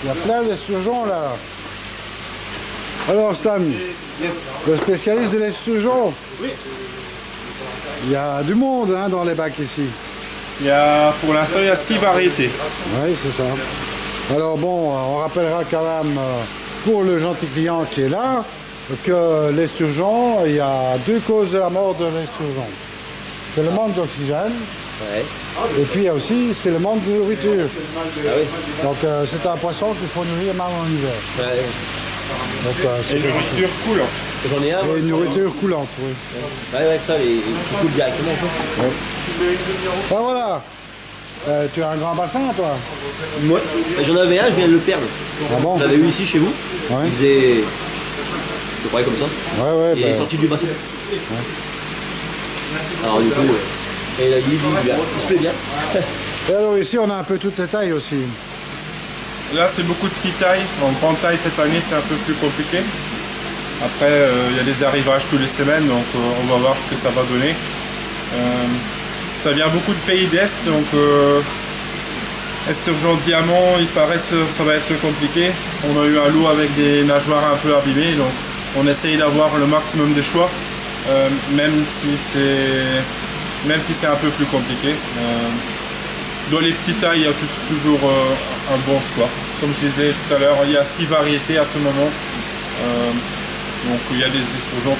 y a plein d'esturgeons là. Alors Stan, Yes. le spécialiste de l'esturgeon. Oui. Il y a du monde hein, dans les bacs ici. Pour l'instant, il y a 6 variétés. Oui, c'est ça. Alors bon, on rappellera quand même pour le gentil client qui est là que l'esturgeon, il y a 2 causes de la mort de l'esturgeon. C'est le manque d'oxygène. Ouais. Et puis il y a aussi, c'est le manque de nourriture. Ah oui. Donc c'est un poisson qu'il faut nourrir même en hiver. Ouais. Donc, Et une nourriture cool. J'en ai un. et une nourriture coulante, oui. Ouais, ça, qui coule directement. Quoi. Ben voilà. Tu as un grand bassin, toi? Moi, j'en avais un, je viens de le perdre. Ah bon? Je l'avais eu ici chez vous. Ouais. Il faisait. Je croyais comme ça. Ouais, Il est sorti du bassin. Alors du coup, il a dit, il se plaît bien. Et alors ici, on a un peu toutes les tailles aussi. Là, c'est beaucoup de petites tailles. En grande taille, cette année, c'est un peu plus compliqué. Après, il y a des arrivages tous les semaines, donc on va voir ce que ça va donner. Ça vient beaucoup de pays d'Est, donc esturgeon diamant, il paraît que ça va être compliqué. On a eu un lot avec des nageoires un peu abîmées, donc on essaye d'avoir le maximum de choix, même si c'est un peu plus compliqué. Dans les petites tailles, il y a toujours un bon choix. Comme je disais tout à l'heure, il y a 6 variétés à ce moment. Donc il y a des esturgeons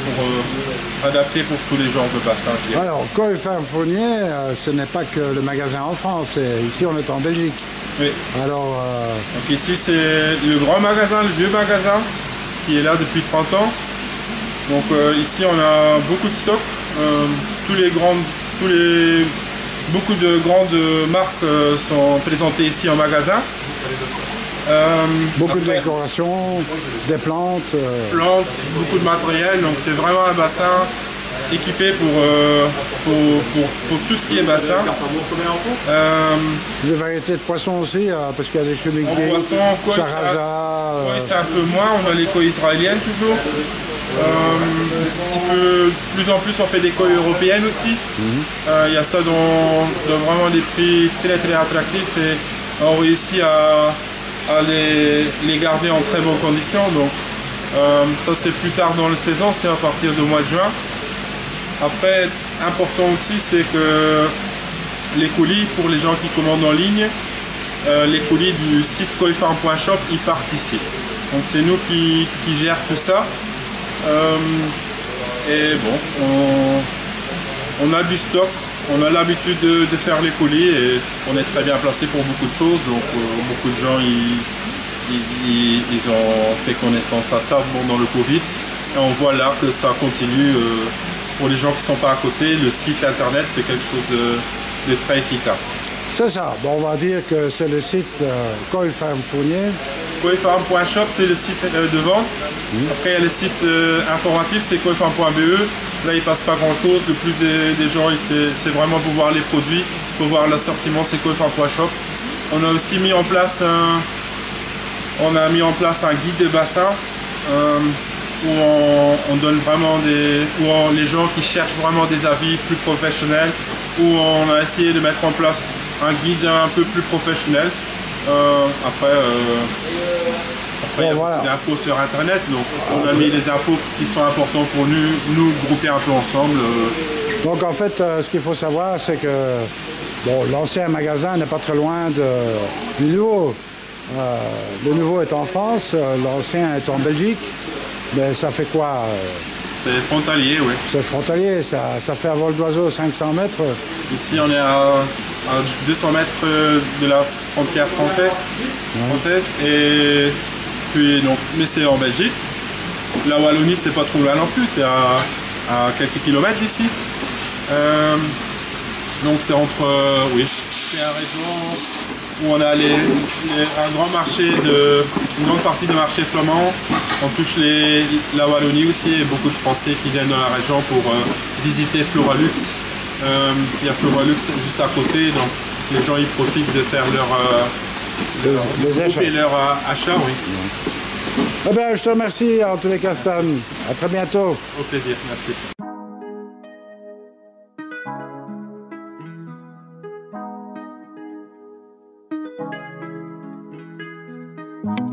adaptés pour tous les genres de bassins. Alors, Koi Farm Fournier, ce n'est pas que le magasin en France. Ici, on est en Belgique. Oui. Alors, Donc ici, c'est le grand magasin, le vieux magasin, qui est là depuis 30 ans. Donc ici, on a beaucoup de stock. Beaucoup de grandes marques sont présentées ici en magasin. beaucoup de décorations, des plantes. Plantes, beaucoup de matériel, donc c'est vraiment un bassin équipé pour tout ce qui est bassin. Des variétés de poissons aussi, parce qu'il y a des cheminés, En poisson, koi, sarrasin. c'est un peu moins, on a les koi israéliennes toujours. Plus en plus on fait des koi européennes aussi. Il y a ça dans vraiment des prix très très attractifs et on réussit à les garder en très bonnes conditions. Donc ça c'est plus tard dans la saison, c'est à partir du mois de juin. Après, important aussi, c'est que les colis, pour les gens qui commandent en ligne, les colis du site koifarm.shop, ils partent ici. Donc c'est nous qui gèrent tout ça. Et bon, on a du stock, on a l'habitude de faire les colis et on est très bien placé pour beaucoup de choses. Donc beaucoup de gens ils ont fait connaissance à ça dans le Covid. Et on voit là que ça continue. Pour les gens qui ne sont pas à côté, le site internet c'est quelque chose de très efficace. C'est ça. Bon, on va dire que c'est le site Koi Farm Fournier. Koifarm.shop c'est le site de vente. Après il y a le site informatif, c'est koifarm.be. Là il ne passe pas grand chose. Le plus des gens c'est vraiment pour voir les produits, pour voir l'assortiment, c'est koifarm.shop. On a aussi mis en place un guide de bassin où on donne vraiment les gens qui cherchent vraiment des avis plus professionnels, où on a essayé de mettre en place un guide un peu plus professionnel. Après il y a beaucoup d'infos sur internet, donc on a mis les infos qui sont importantes pour nous grouper un peu ensemble. Donc en fait, ce qu'il faut savoir, c'est que bon, l'ancien magasin n'est pas très loin du nouveau. Le nouveau est en France, l'ancien est en Belgique. Mais ça fait quoi C'est frontalier, oui. C'est frontalier, ça fait à vol d'oiseau 500 mètres. Ici, on est à 200 mètres de la frontière française. Et puis, donc, mais c'est en Belgique. La Wallonie, c'est pas trop loin non plus, c'est à quelques kilomètres d'ici. Donc c'est c'est un région où on a un grand marché, une grande partie du marché flamand. On touche la Wallonie aussi et beaucoup de Français qui viennent dans la région pour visiter Floralux. Il y a Floralux juste à côté, donc les gens ils profitent de faire leur achat. Oui. Eh bien, je te remercie en tous les cas, Stan. À très bientôt. Au plaisir, merci. Thank you.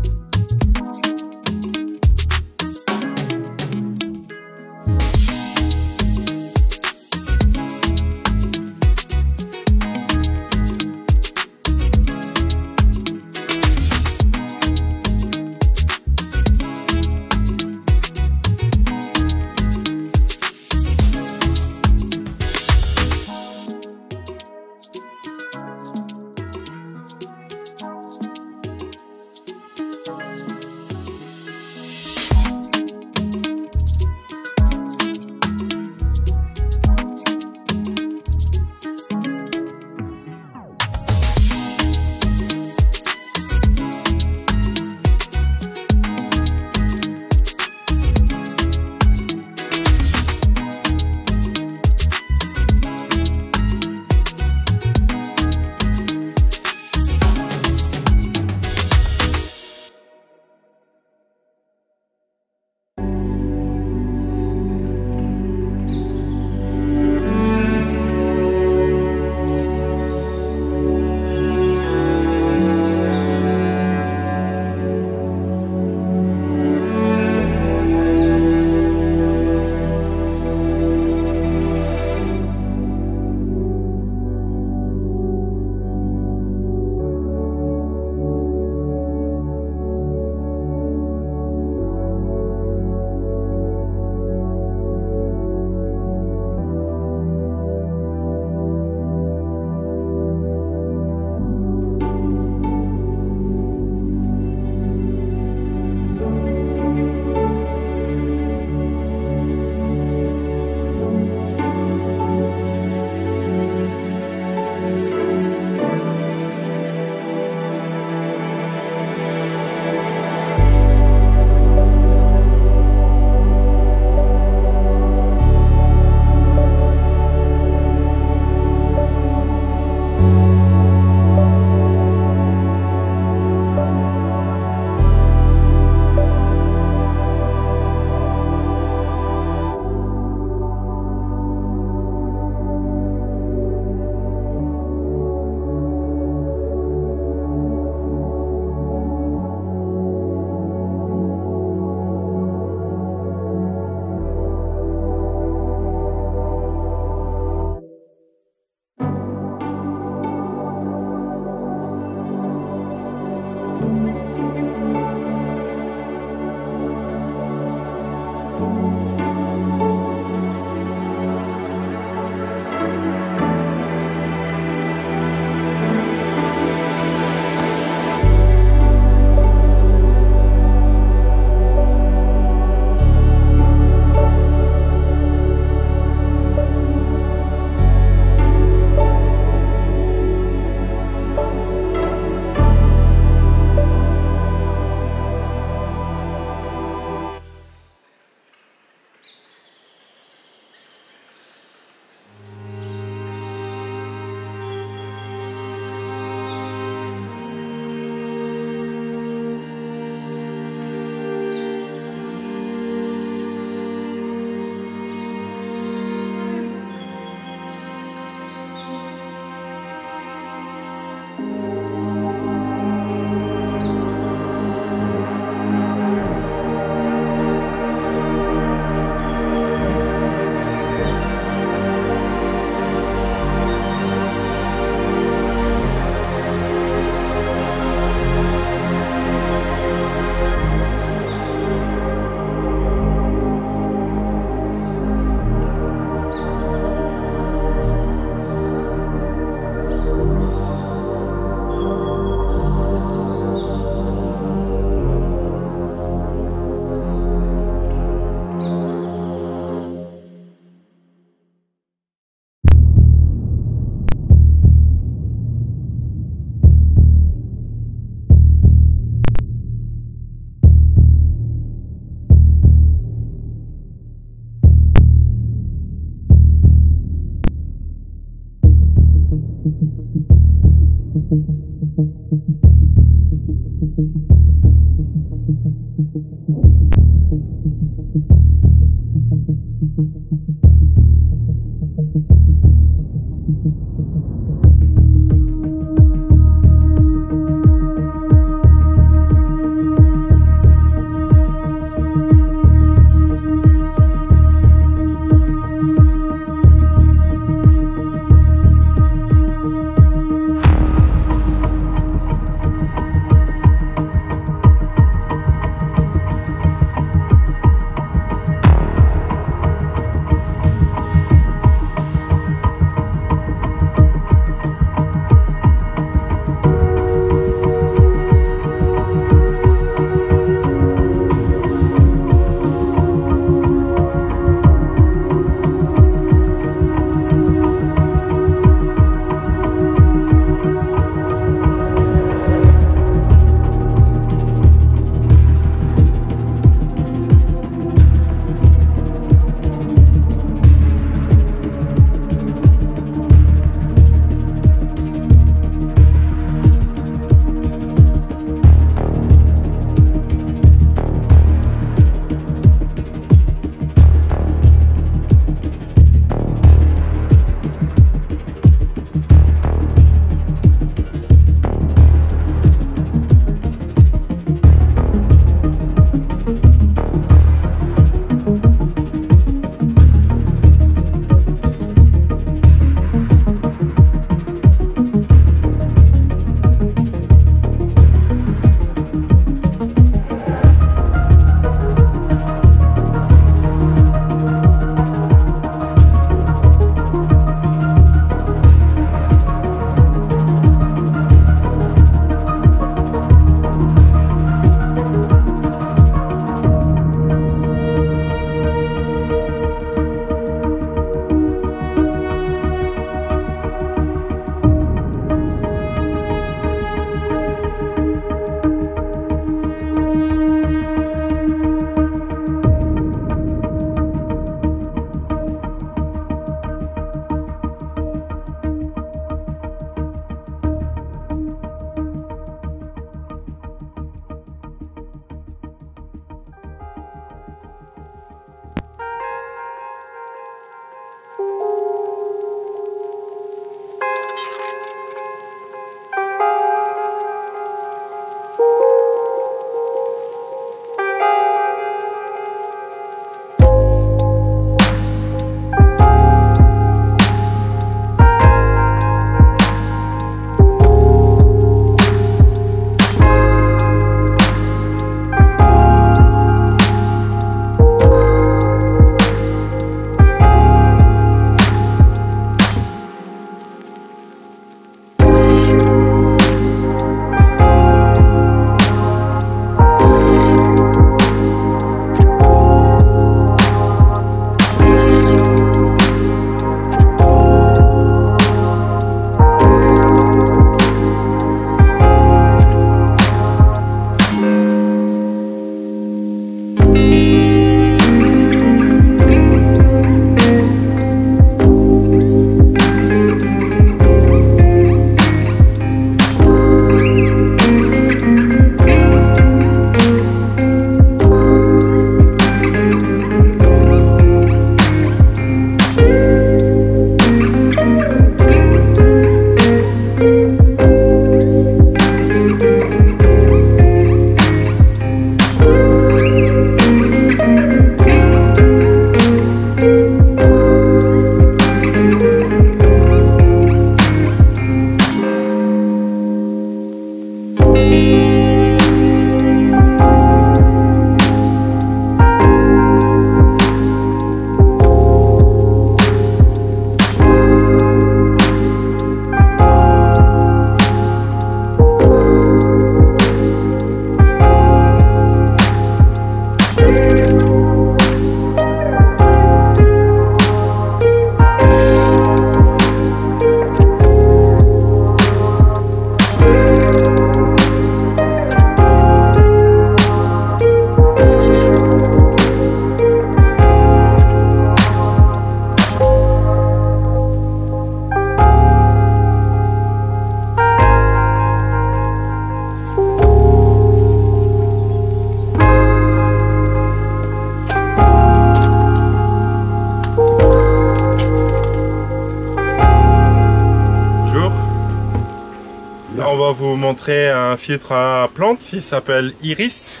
on va vous montrer un filtre à plantes, il s'appelle Iris.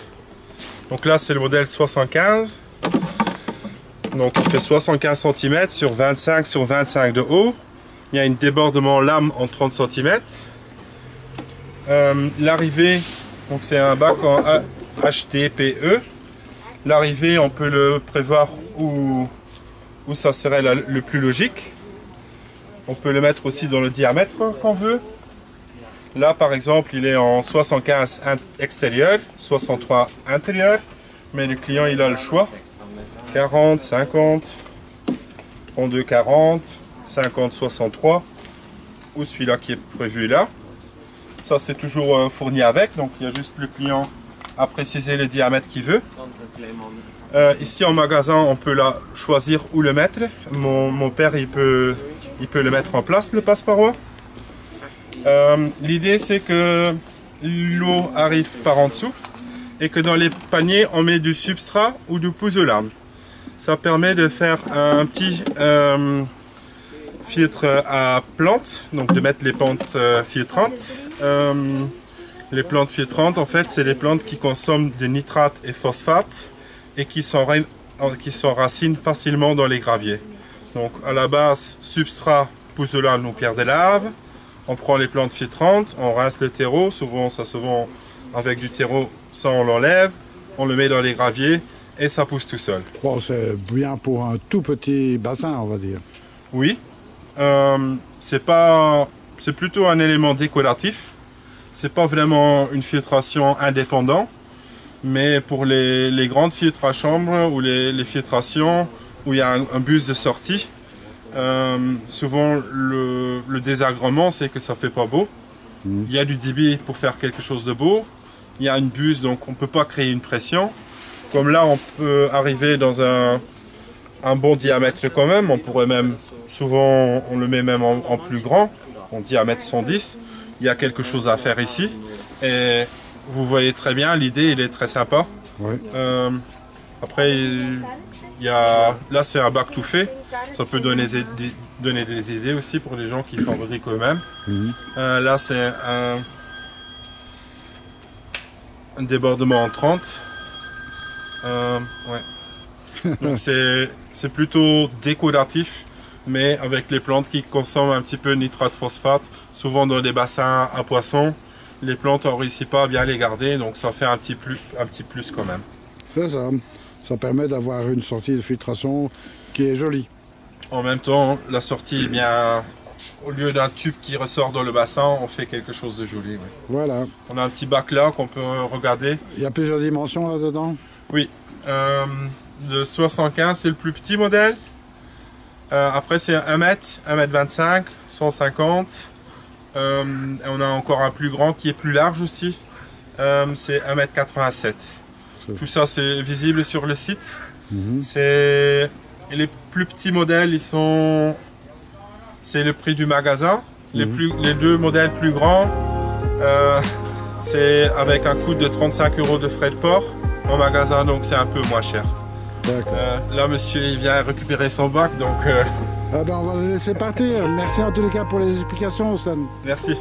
Donc là c'est le modèle 75. Donc il fait 75 cm sur 25 sur 25 de haut. Il y a un débordement lame en 30 cm. L'arrivée, donc c'est un bac en HDPE. L'arrivée, on peut le prévoir où ça serait le plus logique. On peut le mettre aussi dans le diamètre qu'on veut. Là, par exemple, il est en 75 extérieur, 63 intérieur. Mais le client, il a le choix. 40, 50, 32, 40, 50, 63. Ou celui-là qui est prévu là. Ça, c'est toujours fourni avec. Donc, il y a juste le client à préciser le diamètre qu'il veut. Ici, en magasin, on peut là choisir où le mettre. Mon père, il peut le mettre en place, le passe-paroi. L'idée, c'est que l'eau arrive par en dessous et que dans les paniers, on met du substrat ou du pouzzolane. Ça permet de faire un petit filtre à plantes, donc de mettre les plantes filtrantes. Les plantes filtrantes, en fait, c'est les plantes qui consomment des nitrates et phosphates et qui s'enracinent facilement dans les graviers. Donc, à la base, substrat, pouzzolane ou pierre de lave. On prend les plantes filtrantes, on rince le terreau. Souvent, ça se vend avec du terreau, ça on l'enlève. On le met dans les graviers et ça pousse tout seul. Bon, c'est bien pour un tout petit bassin, on va dire. Oui, c'est plutôt un élément décoratif. C'est pas vraiment une filtration indépendante, mais pour les grandes filtres à chambre ou les filtrations où il y a un bus de sortie, souvent le désagrément c'est que ça fait pas beau. Il y a du débit pour faire quelque chose de beau. Il y a une buse, donc on peut pas créer une pression. Comme là, on peut arriver dans un bon diamètre quand même. On pourrait même, souvent, on le met même en plus grand, en diamètre 110. Il y a quelque chose à faire ici. Et vous voyez très bien, l'idée, il est très sympa. Oui. Après, là, c'est un bac tout fait. Ça peut donner des idées aussi pour les gens qui fabriquent eux-mêmes. Là, c'est un débordement en 30. Ouais. Donc c'est plutôt décoratif, mais avec les plantes qui consomment un petit peu de nitrate phosphate, souvent dans des bassins à poissons, les plantes on ne réussit pas à bien les garder, donc ça fait un petit plus quand même. C'est ça. Ça permet d'avoir une sortie de filtration qui est jolie. En même temps, la sortie, eh bien, au lieu d'un tube qui ressort dans le bassin, on fait quelque chose de joli. Oui. Voilà. On a un petit bac là qu'on peut regarder. Il y a plusieurs dimensions là-dedans? Oui. Le 75, c'est le plus petit modèle. Après, c'est 1 mètre, 1m25, 150. On a encore un plus grand qui est plus large aussi. C'est 1m87. Tout ça, c'est visible sur le site. Les plus petits modèles, c'est le prix du magasin. Les deux modèles plus grands, c'est avec un coût de 35 € de frais de port en magasin, donc c'est un peu moins cher. Là, monsieur, il vient récupérer son bac, donc... Ah ben, on va le laisser partir. Merci en tous les cas pour les explications, Sam. Merci.